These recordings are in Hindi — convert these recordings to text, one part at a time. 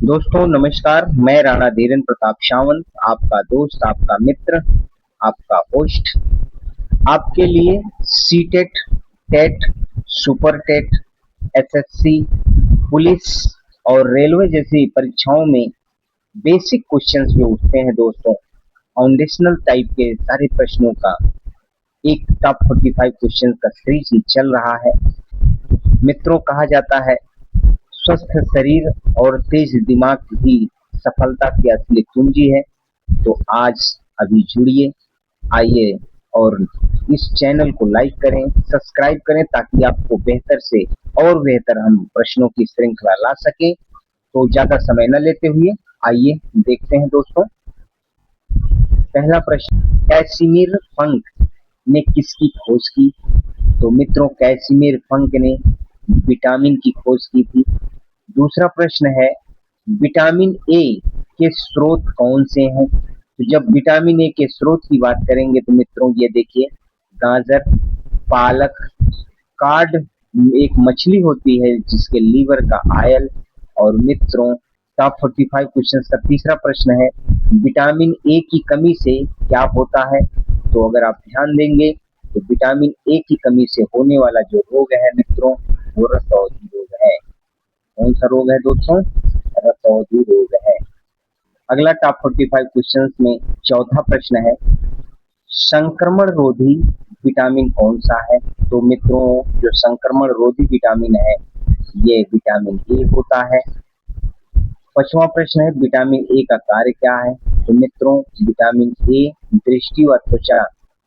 दोस्तों नमस्कार। मैं राणा धीरेन्द्र प्रताप सावंत, आपका दोस्त, आपका मित्र, आपका होस्ट, आपके लिए CTET, TET, super TET, SSC, police और रेलवे जैसी परीक्षाओं में बेसिक क्वेश्चंस जो उठते हैं दोस्तों, फाउंडेशनल टाइप के सारे प्रश्नों का एक टॉप 45 क्वेश्चन का सीरीज चल रहा है। मित्रों, कहा जाता है स्वस्थ शरीर और तेज दिमाग ही सफलता की असली कुंजी है। तो आज अभी जुड़िए, आइए और इस चैनल को लाइक करें, सब्सक्राइब करें ताकि आपको बेहतर से और बेहतर हम प्रश्नों की श्रृंखला ला सके। तो ज्यादा समय न लेते हुए आइए देखते हैं दोस्तों। पहला प्रश्न, कैसिमिर फंक ने किसकी खोज की? तो मित्रों, कैसिमिर फंक ने विटामिन की खोज की थी। दूसरा प्रश्न है, विटामिन ए के स्रोत कौन से हैं? तो जब विटामिन ए के स्रोत की बात करेंगे तो मित्रों ये देखिए, गाजर, पालक, कार्ड एक मछली होती है जिसके लीवर का आयल। और मित्रों, टॉप 45 क्वेश्चन का तीसरा प्रश्न है, विटामिन ए की कमी से क्या होता है? तो अगर आप ध्यान देंगे तो विटामिन ए की कमी से होने वाला जो रोग है मित्रों, वो रतौंधी रोग है। कौन सा रोग है दोस्तों? रतौंधी रोग है। अगला टॉप 45 क्वेश्चंस में चौथा प्रश्न है, संक्रमण रोधी विटामिन कौन सा है? तो मित्रों, जो संक्रमण रोधी विटामिन है ये विटामिन ए होता है। पांचवा प्रश्न है, विटामिन ए का कार्य क्या है? तो मित्रों, विटामिन ए दृष्टि व त्वचा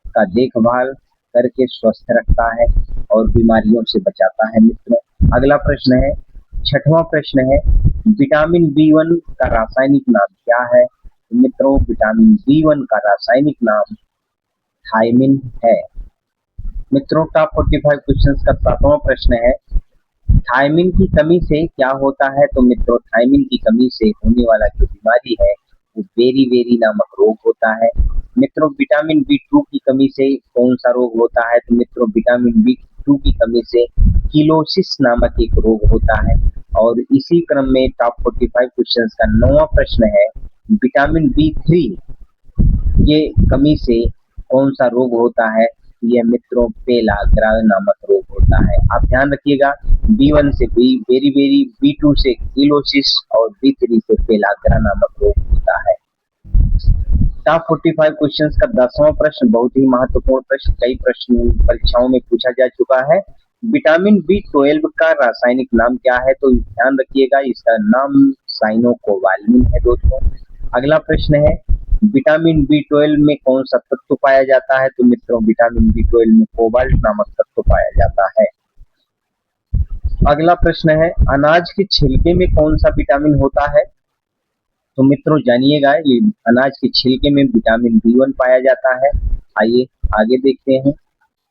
का देखभाल करके स्वस्थ रखता है और बीमारियों से बचाता है मित्रों। अगला प्रश्न है, छठवां प्रश्न है, विटामिन बी1 का रासायनिक नाम क्या है? तो मित्रों, विटामिन बी1 का रासायनिक नाम थायमिन है। मित्रों, टॉप 45 क्वेश्चंस का सातवां प्रश्न है, थायमिन की कमी से क्या होता है? तो मित्रों, थायमिन की कमी से होने वाला जो बीमारी है वो बेरी नामक रोग होता है। मित्रों, विटामिन बी2 की कमी से कौन सा रोग होता है? तो मित्रों, विटामिन बी2 की कमी से किलोसिस नामक एक रोग होता है। और इसी क्रम में टॉप 45 क्वेश्चंस का नौवां प्रश्न है, विटामिन बी3 के कमी से कौन सा रोग होता है? यह मित्रों पेलाग्रा नामक रोग होता है। आप ध्यान रखिएगा, बी1 से बेरी बी2 से किलोसिस और बी3 से पेलाग्रा नामक रोग होता है। टॉप 45 क्वेश्चंस का 10वां प्रश्न बहुत ही महत्वपूर्ण प्रश्न, कई प्रश्न परीक्षाओं में पूछा जा चुका है। विटामिन बी12 का रासायनिक नाम क्या है? तो ध्यान रखिएगा, इसका नाम साइनोकोबाल्मिन है दोस्तों। अगला प्रश्न है, विटामिन बी12 में कौन सा तत्व पाया जाता है? तो मित्रों, विटामिन बी12 में कोबाल्ट नामक तत्व पाया जाता है। अगला प्रश्न है, अनाज के छिलके में कौन सा विटामिन होता है? तो मित्रों जानिएगा, ये अनाज के छिलके में विटामिन बी1 पाया जाता है। आइए आगे देखते हैं।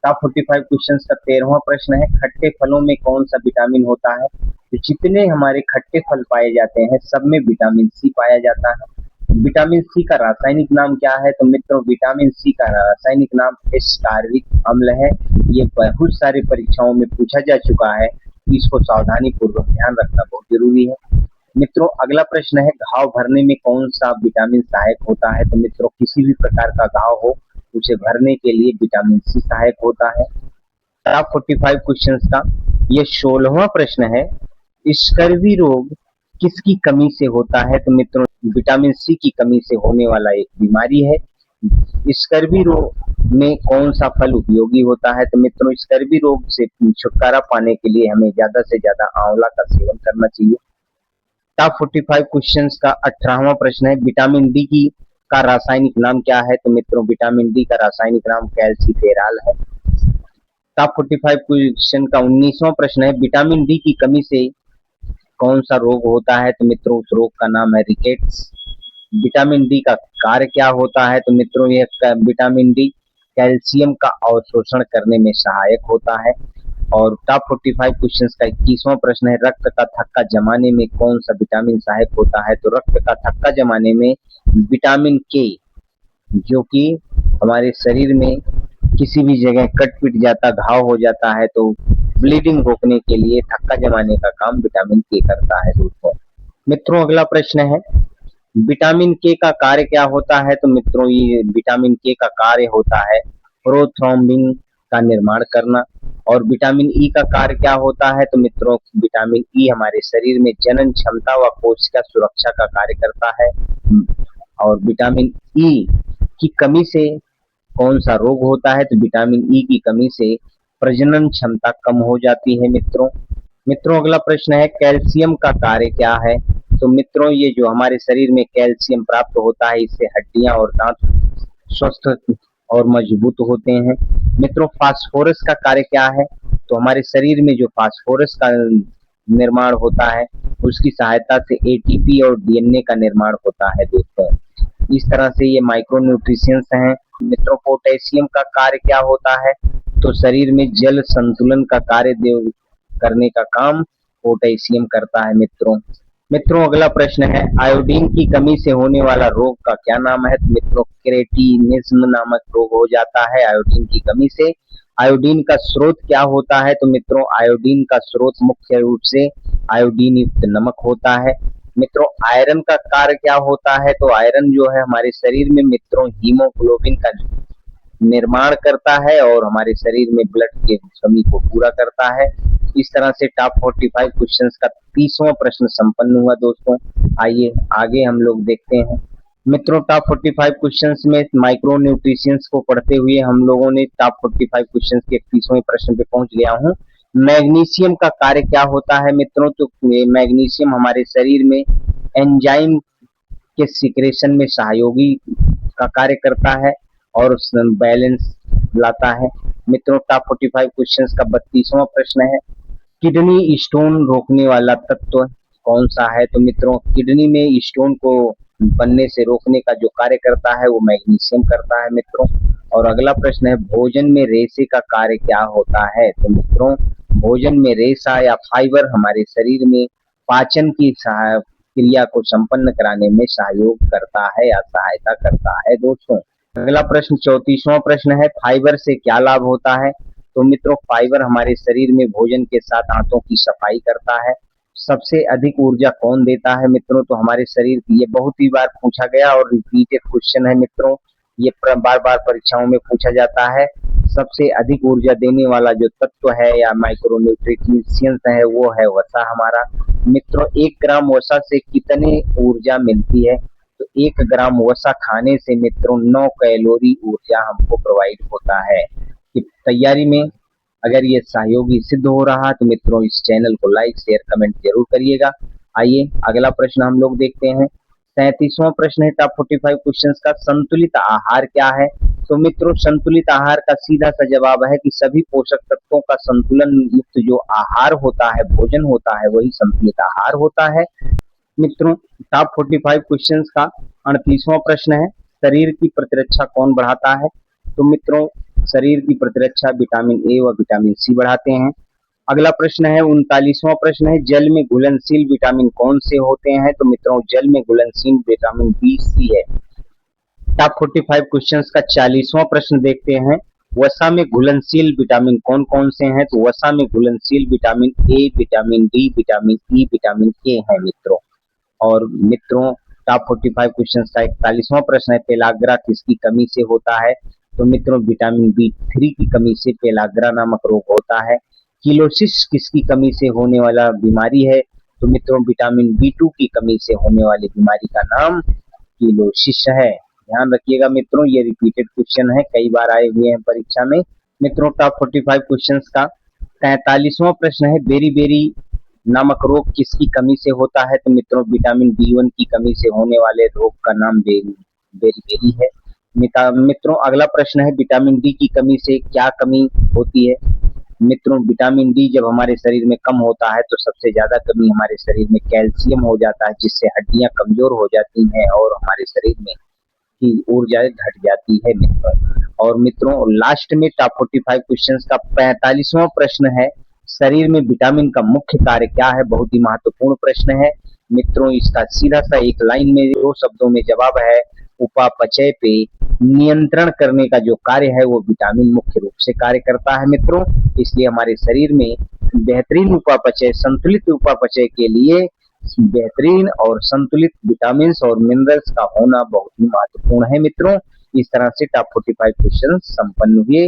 टॉप 45 क्वेश्चन का 13वां प्रश्न है, खट्टे फलों में कौन सा विटामिन होता है? तो जितने हमारे खट्टे फल पाए जाते हैं सब में विटामिन सी पाया जाता है। विटामिन सी का रासायनिक नाम क्या है? तो मित्रों, विटामिन सी का रासायनिक नाम एस्कार्बिक अम्ल है। ये बहुत सारी परीक्षाओं में पूछा जा चुका है, इसको सावधानी पूर्वक ध्यान रखना बहुत जरूरी है। मित्रों, अगला प्रश्न है, घाव भरने में कौन सा विटामिन सहायक होता है? तो मित्रों, किसी भी प्रकार का घाव हो उसे भरने के लिए विटामिन सी सहायक होता है। टॉप 45 क्वेश्चंस का ये 16वां प्रश्न है, स्कर्वी रोग किसकी कमी से होता है? तो मित्रों, विटामिन सी की कमी से होने वाला एक बीमारी है। स्कर्वी रोग में कौन सा फल उपयोगी होता है? तो मित्रों, स्कर्वी रोग से छुटकारा पाने के लिए हमें ज्यादा से ज्यादा आंवला का सेवन करना चाहिए। टॉप 45 क्वेश्चंस का 18वां प्रश्न है, विटामिन डी की का रासायनिक नाम क्या है? तो मित्रों, विटामिन डी का रासायनिक नाम कैल्सिफेरॉल है। टॉप 45 क्वेश्चन का 19वां प्रश्न है, विटामिन डी की कमी से कौन सा रोग होता है? तो मित्रों, उस रोग का नाम है रिकेट्स। विटामिन डी का कार्य क्या होता है? तो मित्रों, यह विटामिन डी कैल्शियम का अवशोषण करने में सहायक होता है। और टॉप 45 क्वेश्चंस का 21वां प्रश्न है, रक्त का थक्का जमाने में कौन सा विटामिन सहायक होता है? तो रक्त का थक्का जमाने में विटामिन के, जो कि हमारे शरीर में किसी भी जगह कट पिट जाता, घाव हो जाता है तो ब्लीडिंग रोकने के लिए थक्का जमाने का काम विटामिन के करता है दोस्तों। मित्रों अगला प्रश्न है, विटामिन के का कार्य क्या होता है? तो मित्रों ये विटामिन के का कार्य होता है प्रोथ्रोम्बिन का निर्माण करना। और विटामिन ई का कार्य क्या होता है? तो मित्रों विटामिन ई हमारे शरीर में जनन क्षमता व कोशिका सुरक्षा का कार्य करता है। और विटामिन ई की कमी से कौन सा रोग होता है? तो विटामिन ई की कमी से प्रजनन क्षमता कम हो जाती है मित्रों। मित्रों अगला प्रश्न है, कैल्शियम का कार्य क्या है? तो मित्रों ये जो हमारे शरीर में कैल्शियम प्राप्त होता है, इससे हड्डियां और दांत स्वस्थ और मजबूत होते हैं। मित्रों फास्फोरस का कार्य क्या है? तो हमारे शरीर में जो फास्फोरस का निर्माण होता है, उसकी सहायता से एटीपी और डीएनए का निर्माण होता है दोस्तों। इस तरह से ये माइक्रो न्यूट्रिशंस हैं। मित्रों पोटेशियम का कार्य क्या होता है? तो शरीर में जल संतुलन का कार्य करने का काम पोटेशियम करता है मित्रों। मित्रों अगला प्रश्न है, आयोडीन की कमी से होने वाला रोग का क्या नाम है? तो मित्रों क्रेटिनिज्म नामक रोग हो जाता है आयोडीन की कमी से। आयोडीन का स्रोत क्या होता है? तो मित्रों आयोडीन का स्रोत मुख्य रूप से आयोडीन युक्त नमक होता है। मित्रों आयरन का कार्य क्या होता है? तो आयरन जो है हमारे शरीर में मित्रों हीमोग्लोबिन का निर्माण करता है और हमारे शरीर में ब्लड की कमी को पूरा करता है। इस तरह से टॉप 45 क्वेश्चंस का 30वां प्रश्न संपन्न हुआ दोस्तों। आइए आगे हम लोग देखते हैं। मित्रों टॉप 45 क्वेश्चंस में माइक्रो न्यूट्रिशंस को पढ़ते हुए हम लोगों ने टॉप 45 क्वेश्चंस के 31वें प्रश्न पे पहुंच गया हूं। मैग्नीशियम का कार्य क्या होता है मित्रों? तो मैग्नीशियम हमारे शरीर में एंजाइम के सिक्रेशन में सहयोगी का कार्य करता है और बैलेंस लाता है। मित्रों टॉप 45 क्वेश्चंस का 32वां प्रश्न है, किडनी स्टोन रोकने वाला तत्व कौन सा है? तो मित्रों किडनी में स्टोन को बनने से रोकने का जो कार्य करता है वो मैग्नीशियम करता है मित्रों। और अगला प्रश्न है, भोजन में रेशे का कार्य क्या होता है? तो मित्रों भोजन में रेशा या फाइबर हमारे शरीर में पाचन की क्रिया को संपन्न कराने में सहयोग करता है या सहायता करता है दोस्तों। अगला प्रश्न 34वां प्रश्न है, फाइबर से क्या लाभ होता है? तो मित्रों फाइबर हमारे शरीर में भोजन के साथ दांतों की सफाई करता है। सबसे अधिक ऊर्जा कौन देता है मित्रों? तो हमारे शरीर की, ये बहुत ही बार पूछा गया और रिपीटेड क्वेश्चन है मित्रों, ये बार बार परीक्षाओं में पूछा जाता है। सबसे अधिक ऊर्जा देने वाला जो तत्व है या माइक्रो न्यूट्रिशंस है वो है वसा हमारा। मित्रों 1 ग्राम वसा से कितने ऊर्जा मिलती है? तो 1 ग्राम वसा खाने से मित्रों 9 कैलोरी ऊर्जा हमको प्रोवाइड होता है। कि तैयारी में अगर ये सहयोगी सिद्ध हो रहा तो मित्रों इस चैनल को लाइक शेयर कमेंट जरूर करिएगा। आइए अगला प्रश्न हम लोग देखते हैं। 37वां प्रश्न है टॉप 45 क्वेश्चंस का, संतुलित आहार क्या है? तो मित्रों संतुलित आहार का सीधा सा जवाब है कि सभी पोषक तत्वों का संतुलन युक्त जो आहार होता है, भोजन होता है, वही संतुलित आहार होता है। मित्रों टॉप 45 क्वेश्चंस का 38वां प्रश्न है, शरीर की प्रतिरक्षा कौन बढ़ाता है? तो मित्रों शरीर की प्रतिरक्षा विटामिन ए व विटामिन सी बढ़ाते हैं। अगला प्रश्न है 39वां प्रश्न है, जल में घुलनशील विटामिन कौन से होते हैं? तो मित्रों जल में घुलनशील विटामिन बी सी है। टॉप 45 क्वेश्चंस का 40वां प्रश्न देखते हैं, वसा में घुलनशील विटामिन कौन कौन से हैं? तो वसा में घुलनशील vitamin A, vitamin D, vitamin E, vitamin के हैं मित्रों। और मित्रों टॉप 45 क्वेश्चंस का 41वां प्रश्न है, पेलाग्रा किसकी कमी से होता है? तो मित्रों विटामिन बी3 की कमी से पेलाग्रा नामक रोग होता है। किलोसिस किसकी कमी से होने वाला बीमारी है? तो मित्रों विटामिन बी2 की कमी से होने वाली बीमारी का नाम किलोसिस है। ध्यान रखिएगा मित्रों, ये रिपीटेड क्वेश्चन है, कई बार आए हुए हैं परीक्षा में। मित्रों टॉप 45 क्वेश्चंस का 43वां प्रश्न है, बेरी बेरी नामक रोग किसकी कमी से होता है? तो मित्रों विटामिन बी1 की कमी से होने वाले रोग का नाम बेरी है। मित्रों अगला प्रश्न है, विटामिन डी की कमी से क्या कमी होती है? मित्रों विटामिन डी जब हमारे शरीर में कम होता है तो सबसे ज्यादा कमी हमारे शरीर में कैल्शियम हो जाता है, जिससे हड्डियां कमजोर हो जाती हैं और हमारे शरीर में की ऊर्जा घट जाती है मित्रों। और मित्रों लास्ट में टॉप 45 क्वेश्चंस का 45वां प्रश्न है, शरीर में विटामिन का मुख्य कार्य क्या है? बहुत ही महत्वपूर्ण प्रश्न है मित्रों, इसका सीधा सा एक लाइन में 2 शब्दों में जवाब है, उपापचय पे नियंत्रण करने का जो कार्य है वो विटामिन मुख्य रूप से कार्य करता है मित्रों। इसलिए हमारे शरीर में बेहतरीन उपापचय, संतुलित उपापचय के लिए बेहतरीन और संतुलित विटामिन और मिनरल्स का होना बहुत ही महत्वपूर्ण है मित्रों। इस तरह से टॉप 45 क्वेश्चन संपन्न हुए।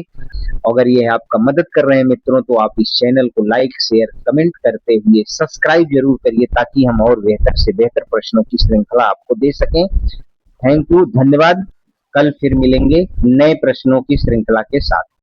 अगर ये आपका मदद कर रहे हैं मित्रों तो आप इस चैनल को लाइक शेयर कमेंट करते हुए सब्सक्राइब जरूर करिए ताकि हम और बेहतर से बेहतर प्रश्नों की श्रृंखला आपको दे सकें। थैंक यू, धन्यवाद। कल फिर मिलेंगे नए प्रश्नों की श्रृंखला के साथ।